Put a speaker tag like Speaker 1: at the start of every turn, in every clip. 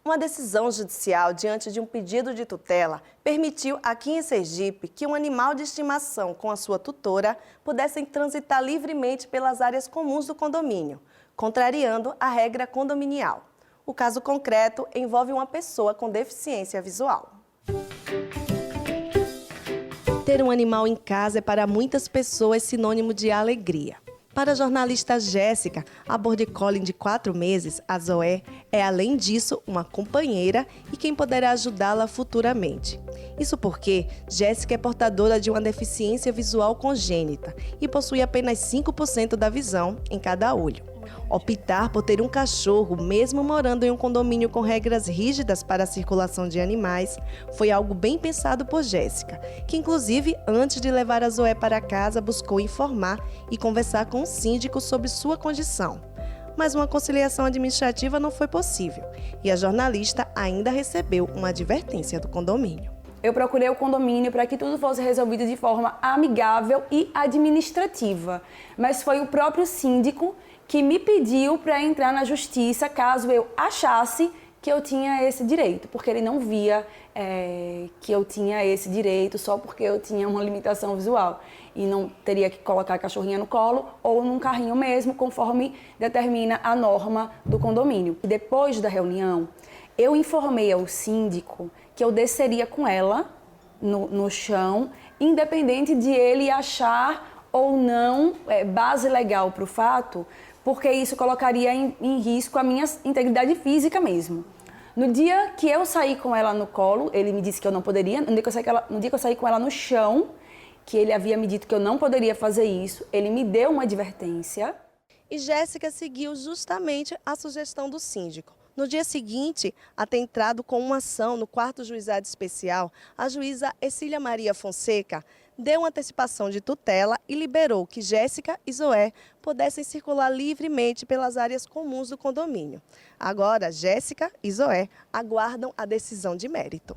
Speaker 1: Uma decisão judicial diante de um pedido de tutela permitiu aqui em Sergipe que um animal de estimação com a sua tutora pudessem transitar livremente pelas áreas comuns do condomínio, contrariando a regra condominial. O caso concreto envolve uma pessoa com deficiência visual. Ter um animal em casa é para muitas pessoas sinônimo de alegria. Para a jornalista Jéssica, a Border Collie de 4 meses, a Zoé, é além disso uma companheira e quem poderá ajudá-la futuramente. Isso porque Jéssica é portadora de uma deficiência visual congênita e possui apenas 5% da visão em cada olho. Optar por ter um cachorro, mesmo morando em um condomínio com regras rígidas para a circulação de animais, foi algo bem pensado por Jéssica, que inclusive, antes de levar a Zoé para casa, buscou informar e conversar com o síndico sobre sua condição. Mas uma conciliação administrativa não foi possível e a jornalista ainda recebeu uma advertência do condomínio.
Speaker 2: Eu procurei o condomínio para que tudo fosse resolvido de forma amigável e administrativa, mas foi o próprio síndico que me pediu para entrar na justiça caso eu achasse que eu tinha esse direito, porque ele não via que eu tinha esse direito só porque eu tinha uma limitação visual e não teria que colocar a cachorrinha no colo ou num carrinho mesmo, conforme determina a norma do condomínio. Depois da reunião, eu informei ao síndico que eu desceria com ela no chão, independente de ele achar ou não base legal para o fato, porque isso colocaria em risco a minha integridade física mesmo. No dia que eu saí com ela no colo, ele me disse que eu não poderia. No dia que eu saí com ela no chão, que ele havia me dito que eu não poderia fazer isso, ele me deu uma advertência.
Speaker 1: E Jéssica seguiu justamente a sugestão do síndico. No dia seguinte, a ter entrado com uma ação no 4º Juizado Especial, a juíza Ercília Maria Fonseca deu uma antecipação de tutela e liberou que Jéssica e Zoé pudessem circular livremente pelas áreas comuns do condomínio. Agora, Jéssica e Zoé aguardam a decisão de mérito.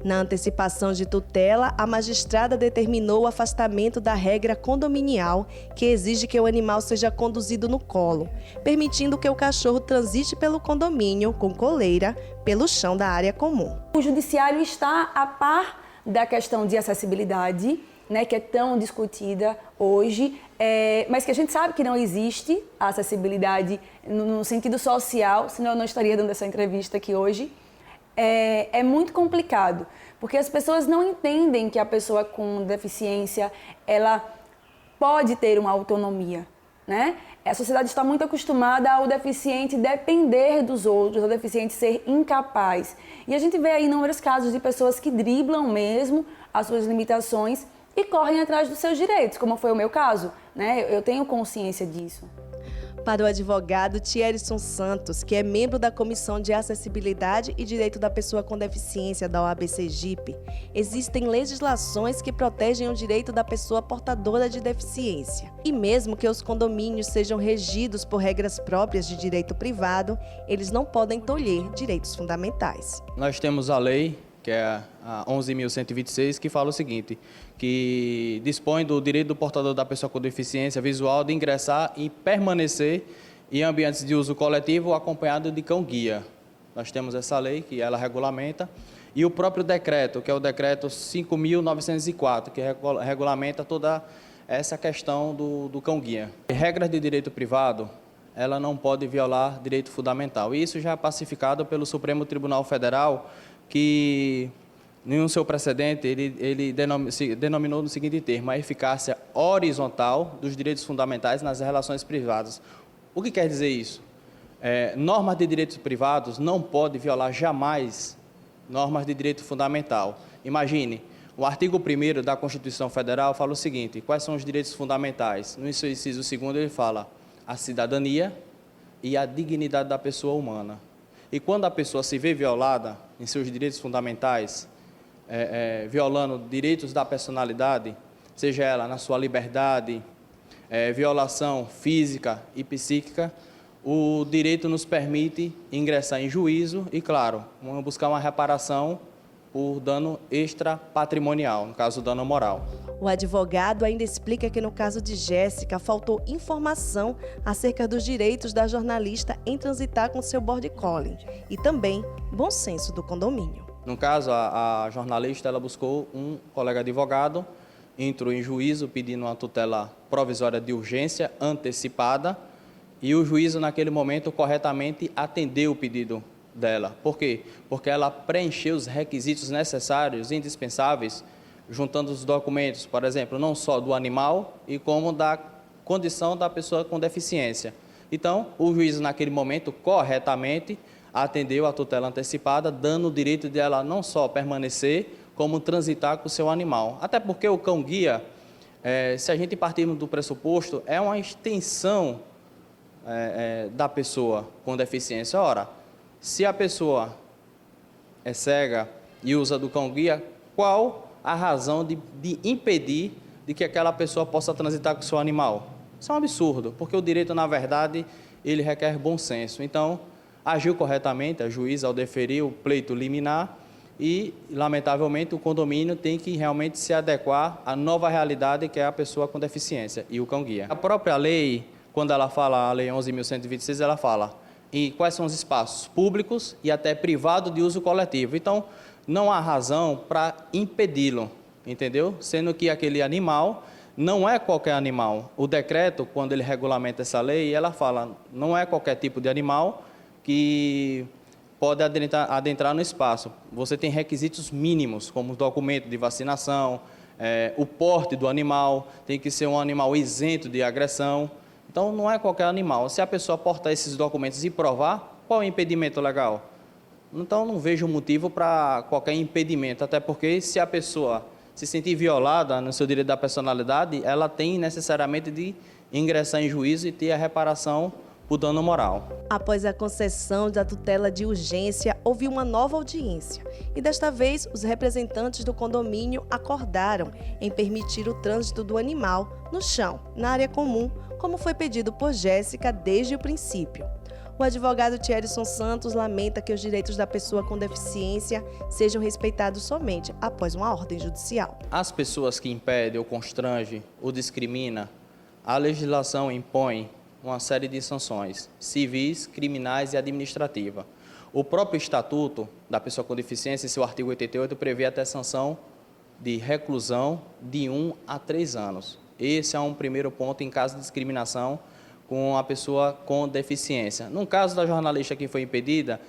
Speaker 1: Na antecipação de tutela, a magistrada determinou o afastamento da regra condominial que exige que o animal seja conduzido no colo, permitindo que o cachorro transite pelo condomínio com coleira pelo chão da área comum.
Speaker 2: O judiciário está a par da questão de acessibilidade, né, que é tão discutida hoje, mas que a gente sabe que não existe a acessibilidade no sentido social, senão eu não estaria dando essa entrevista aqui hoje. É muito complicado, porque as pessoas não entendem que a pessoa com deficiência, ela pode ter uma autonomia, né? A sociedade está muito acostumada ao deficiente depender dos outros, ao deficiente ser incapaz. E a gente vê aí inúmeros casos de pessoas que driblam mesmo as suas limitações e correm atrás dos seus direitos, como foi o meu caso, né? Eu tenho consciência disso.
Speaker 1: Para o advogado Thierson Santos, que é membro da Comissão de Acessibilidade e Direito da Pessoa com Deficiência da OAB Sergipe, existem legislações que protegem o direito da pessoa portadora de deficiência. E mesmo que os condomínios sejam regidos por regras próprias de direito privado, eles não podem tolher direitos fundamentais.
Speaker 3: Nós temos a lei, que é a 11.126, que fala o seguinte, que dispõe do direito do portador da pessoa com deficiência visual de ingressar e permanecer em ambientes de uso coletivo acompanhado de cão-guia. Nós temos essa lei, que ela regulamenta, e o próprio decreto, que é o decreto 5.904, que regulamenta toda essa questão do cão-guia. Regras de direito privado, ela não pode violar direito fundamental. E isso já é pacificado pelo Supremo Tribunal Federal, que, em um seu precedente, ele denominou no seguinte termo: a eficácia horizontal dos direitos fundamentais nas relações privadas. O que quer dizer isso? Normas de direitos privados não podem violar jamais normas de direito fundamental. Imagine, o artigo 1º da Constituição Federal fala o seguinte: quais são os direitos fundamentais? No inciso 2º ele fala a cidadania e a dignidade da pessoa humana. E quando a pessoa se vê violada em seus direitos fundamentais, violando direitos da personalidade, seja ela na sua liberdade, violação física e psíquica, o direito nos permite ingressar em juízo e, claro, vamos buscar uma reparação por dano extrapatrimonial, no caso, dano moral.
Speaker 1: O advogado ainda explica que no caso de Jéssica faltou informação acerca dos direitos da jornalista em transitar com seu border collie e também bom senso do condomínio.
Speaker 3: No caso, a jornalista ela buscou um colega advogado, entrou em juízo pedindo uma tutela provisória de urgência antecipada e o juízo naquele momento corretamente atendeu o pedido dela. Por quê? Porque ela preencheu os requisitos necessários, indispensáveis, juntando os documentos, por exemplo, não só do animal e como da condição da pessoa com deficiência. Então, o juiz naquele momento corretamente atendeu a tutela antecipada, dando o direito de ela não só permanecer, como transitar com o seu animal. Até porque o cão-guia, se a gente partirmos do pressuposto, é uma extensão da pessoa com deficiência. Ora, se a pessoa é cega e usa do cão-guia, qual a razão de impedir de que aquela pessoa possa transitar com o seu animal? Isso é um absurdo, porque o direito, na verdade, ele requer bom senso. Então, agiu corretamente a juíza ao deferir o pleito liminar e, lamentavelmente, o condomínio tem que realmente se adequar à nova realidade que é a pessoa com deficiência e o cão-guia. A própria lei, quando ela fala, a Lei 11.126, ela fala em quais são os espaços públicos e até privados de uso coletivo. Então, não há razão para impedi-lo, entendeu? Sendo que aquele animal não é qualquer animal. O decreto, quando ele regulamenta essa lei, ela fala, não é qualquer tipo de animal que pode adentrar no espaço. Você tem requisitos mínimos, como documento de vacinação, o porte do animal, tem que ser um animal isento de agressão. Então, não é qualquer animal. Se a pessoa portar esses documentos e provar, qual é o impedimento legal? Então, não vejo motivo para qualquer impedimento, até porque se a pessoa se sentir violada no seu direito da personalidade, ela tem necessariamente de ingressar em juízo e ter a reparação por dano moral.
Speaker 1: Após a concessão da tutela de urgência, houve uma nova audiência. E desta vez, os representantes do condomínio acordaram em permitir o trânsito do animal no chão, na área comum, como foi pedido por Jéssica desde o princípio. O advogado Thierson Santos lamenta que os direitos da pessoa com deficiência sejam respeitados somente após uma ordem judicial.
Speaker 3: As pessoas que impedem ou constrangem ou discriminam, a legislação impõe uma série de sanções civis, criminais e administrativas. O próprio Estatuto da Pessoa com Deficiência, em seu artigo 88, prevê até sanção de reclusão de 1 a 3 anos. Esse é um primeiro ponto em caso de discriminação com a pessoa com deficiência. No caso da jornalista que foi impedida,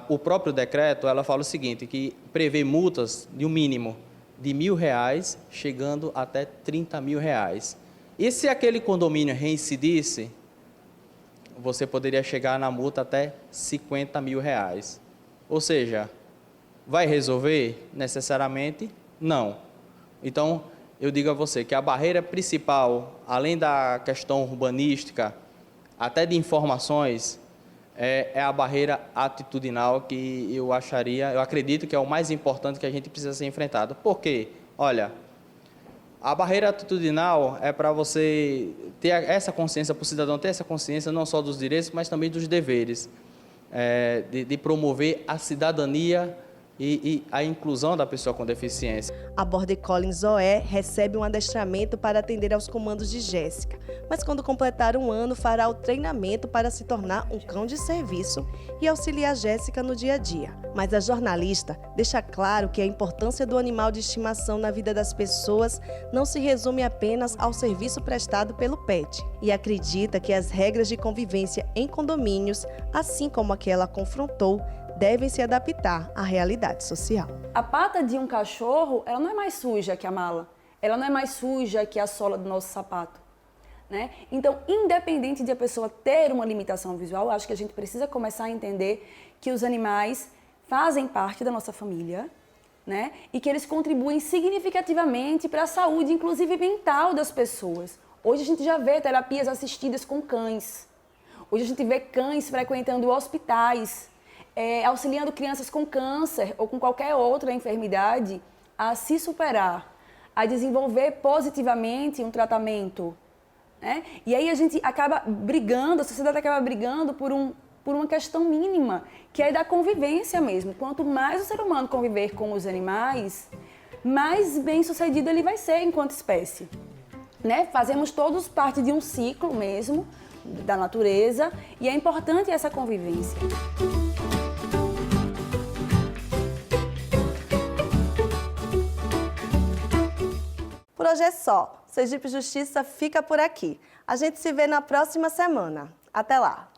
Speaker 3: o próprio decreto ela fala o seguinte, que prevê multas de um mínimo de R$1.000, chegando até R$30.000. E se aquele condomínio reincidisse, você poderia chegar na multa até R$50.000. Ou seja, vai resolver necessariamente? Não. Então, eu digo a você que a barreira principal, além da questão urbanística, até de informações, é a barreira atitudinal que eu acredito que é o mais importante que a gente precisa ser enfrentado. Por quê? Olha, a barreira atitudinal é para você ter essa consciência, para o cidadão ter essa consciência não só dos direitos, mas também dos deveres, de promover a cidadania e a inclusão da pessoa com deficiência.
Speaker 1: A Border Collie Zoé recebe um adestramento para atender aos comandos de Jéssica, mas quando completar 1 ano fará o treinamento para se tornar um cão de serviço e auxiliar Jéssica no dia a dia. Mas a jornalista deixa claro que a importância do animal de estimação na vida das pessoas não se resume apenas ao serviço prestado pelo pet e acredita que as regras de convivência em condomínios, assim como a que ela confrontou, devem se adaptar à realidade social.
Speaker 2: A pata de um cachorro, ela não é mais suja que a mala. Ela não é mais suja que a sola do nosso sapato, né? Então, independente de a pessoa ter uma limitação visual, acho que a gente precisa começar a entender que os animais fazem parte da nossa família, né? E que eles contribuem significativamente para a saúde, inclusive mental das pessoas. Hoje a gente já vê terapias assistidas com cães. Hoje a gente vê cães frequentando hospitais, auxiliando crianças com câncer ou com qualquer outra enfermidade a se superar, a desenvolver positivamente um tratamento, né? E aí a gente acaba brigando, a sociedade acaba brigando por uma questão mínima, que é da convivência mesmo. Quanto mais o ser humano conviver com os animais, mais bem-sucedido ele vai ser enquanto espécie. Né? Fazemos todos parte de um ciclo mesmo, da natureza, e é importante essa convivência.
Speaker 1: Por hoje é só. Sergipe Justiça fica por aqui. A gente se vê na próxima semana. Até lá!